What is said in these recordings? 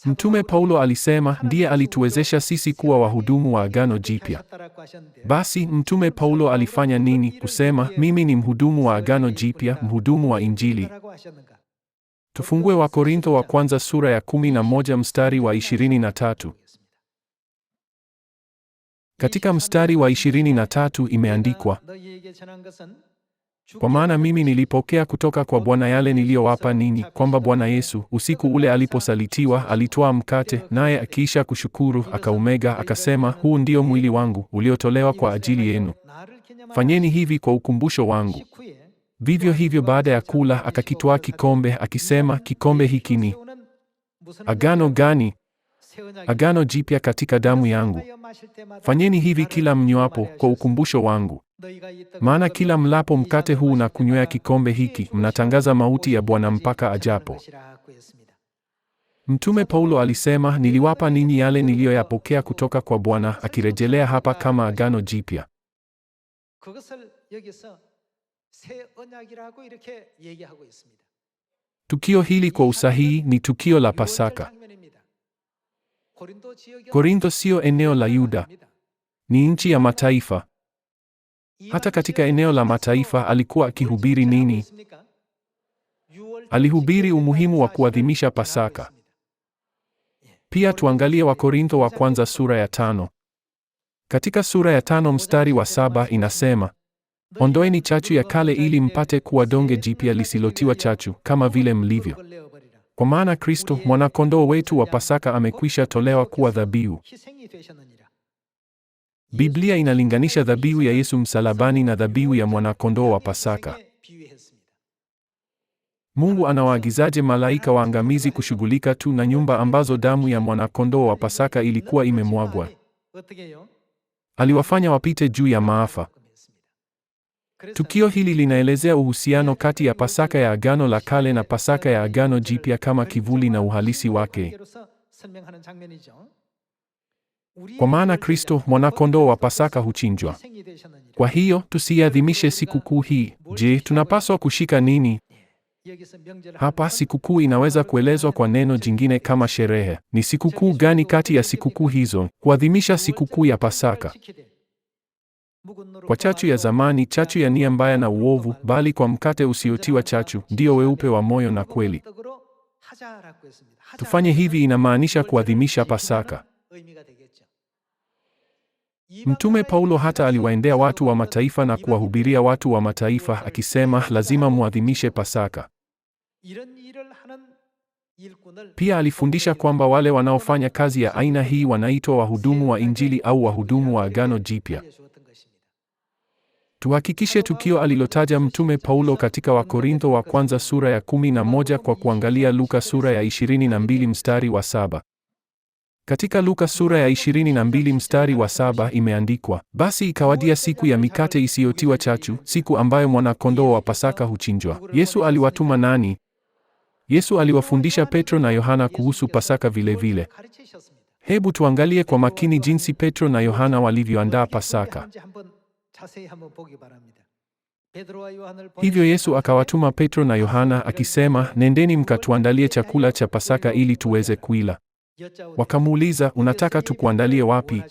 Mtume Paulo alisema ndiye alituwezesha sisi kuwa wahudumu wa Agano Jipya. Basi Mtume Paulo alifanya nini kusema mimi ni mhudumu wa Agano Jipya, mhudumu wa Injili? Tufungue Wakorintho wa kwanza sura ya 11 mstari wa 23. Katika mstari wa 23 imeandikwa, kwa maana mimi nilipokea kutoka kwa Bwana yale niliyowapa ninyi, kwamba Bwana Yesu, usiku ule aliposalitiwa, alitwaa mkate, naye akiisha kushukuru, akaumega, akasema, huu ndio mwili wangu, uliotolewa kwa ajili yenu. Fanyeni hivi kwa ukumbusho wangu. Vivyo hivyo baada ya kula, akakitwaa kikombe, akisema, kikombe hiki ni agano gani? Agano jipya katika damu yangu. Fanyeni hivi kila mnywapo, kwa ukumbusho wangu. Maana kila mlapo mkate huu na kunywea kikombe hiki, mnatangaza mauti ya Bwana mpaka ajapo. Mtume Paulo alisema, niliwapa ninyi yale niliyoyapokea kutoka kwa Bwana, akirejelea hapa kama agano jipya. Tukio hili kwa usahihi ni tukio la Pasaka. Korintho sio eneo la Yuda. Ni nchi ya mataifa. Hata katika eneo la mataifa alikuwa akihubiri nini? Alihubiri umuhimu wa kuadhimisha Pasaka. Pia tuangalie Wakorintho wa kwanza sura ya 5. Katika sura ya 5 mstari wa 7 inasema, ondoeni chachu ya kale ili mpate kuwa donge jipya lisilotiwa chachu, kama vile mlivyo. Kwa maana Kristo, mwana-kondoo wetu wa Pasaka, amekwisha tolewa kuwa dhabihu. Biblia inalinganisha dhabihu ya Yesu msalabani na dhabihu ya mwana-kondoo wa Pasaka. Mungu anawaagizaje malaika waangamizi kushughulika tu na nyumba ambazo damu ya mwana-kondoo wa Pasaka ilikuwa imemwagwa? Aliwafanya wapite juu ya maafa. Tukio hili linaelezea uhusiano kati ya Pasaka ya Agano la Kale na Pasaka ya Agano Jipya kama kivuli na uhalisi wake. Kwa maana Kristo, mwana-kondoo wa Pasaka, huchinjwa. Kwa hiyo, tusiadhimishe sikukuu hii. Je, tunapaswa kushika nini? Hapa sikukuu inaweza kuelezwa kwa neno jingine kama sherehe. Ni sikukuu gani kati ya sikukuu hizo? Kuadhimisha sikukuu ya Pasaka. Kwa chachu ya zamani, chachu ya nia mbaya na uovu, bali kwa mkate usiotiwa chachu, ndio weupe wa moyo na kweli. Tufanye hivi inamaanisha kuadhimisha Pasaka. Mtume Paulo hata aliwaendea watu wa mataifa na kuwahubiria watu wa mataifa akisema, lazima muadhimishe Pasaka. Pia alifundisha kwamba wale wanaofanya kazi ya aina hii wanaitwa wahudumu wa Injili au wahudumu wa Agano Jipya. Tuhakikishe tukio alilotaja Mtume Paulo katika Wakorintho wa kwanza sura ya 11 kwa kuangalia Luka sura ya 22 mstari wa 7. Katika Luka sura ya 22 mstari wa 7 imeandikwa, basi ikawadia siku ya mikate isiyotiwa chachu, siku ambayo mwana-kondoo wa Pasaka huchinjwa. Yesu aliwatuma nani? Yesu aliwafundisha Petro na Yohana kuhusu Pasaka vile. Hebu tuangalie kwa makini jinsi Petro na Yohana walivyoandaa Pasaka. Hivyo Yesu akawatuma Petro na Yohana akisema, nendeni mkatuandalie chakula cha Pasaka ili tuweze kuila. Wakamuuliza, unataka tukuandalie wapi?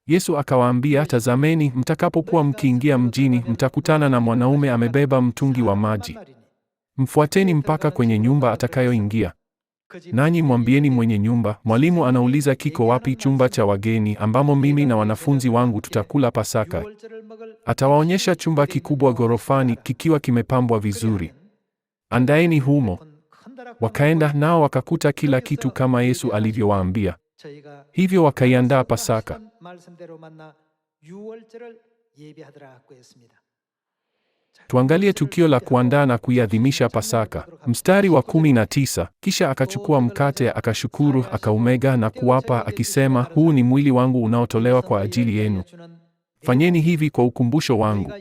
Yesu akawaambia, tazameni, mtakapokuwa mkiingia mjini, mtakutana na mwanaume amebeba mtungi wa maji. Mfuateni mpaka kwenye nyumba atakayoingia. Nanyi mwambieni mwenye nyumba, mwalimu anauliza kiko wapi chumba cha wageni ambamo mimi na wanafunzi wangu tutakula Pasaka. Atawaonyesha chumba kikubwa ghorofani kikiwa kimepambwa vizuri. Andaeni humo. Wakaenda nao wakakuta kila kitu kama Yesu alivyowaambia. Hivyo wakaiandaa Pasaka. Tuangalie tukio la kuandaa na kuiadhimisha Pasaka. Mstari wa 19, kisha akachukua mkate, akashukuru, akaumega na kuwapa, akisema, huu ni mwili wangu unaotolewa kwa ajili yenu. Fanyeni hivi kwa ukumbusho wangu.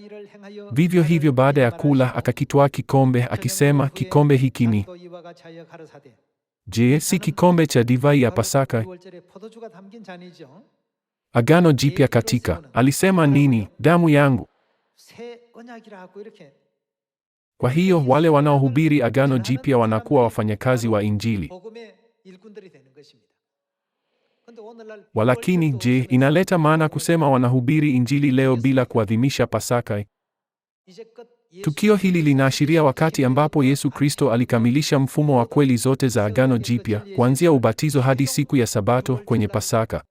Vivyo hivyo baada ya kula, akakitwaa kikombe, akisema, kikombe hiki ni je, si kikombe cha divai ya Pasaka? Agano Jipya katika, alisema nini? Damu yangu. Kwa hiyo wale wanaohubiri Agano Jipya wanakuwa wafanyakazi wa Injili. Walakini je, inaleta maana kusema wanahubiri Injili leo bila kuadhimisha Pasaka? Tukio hili linaashiria wakati ambapo Yesu Kristo alikamilisha mfumo wa kweli zote za Agano Jipya, kuanzia ubatizo hadi siku ya Sabato kwenye Pasaka.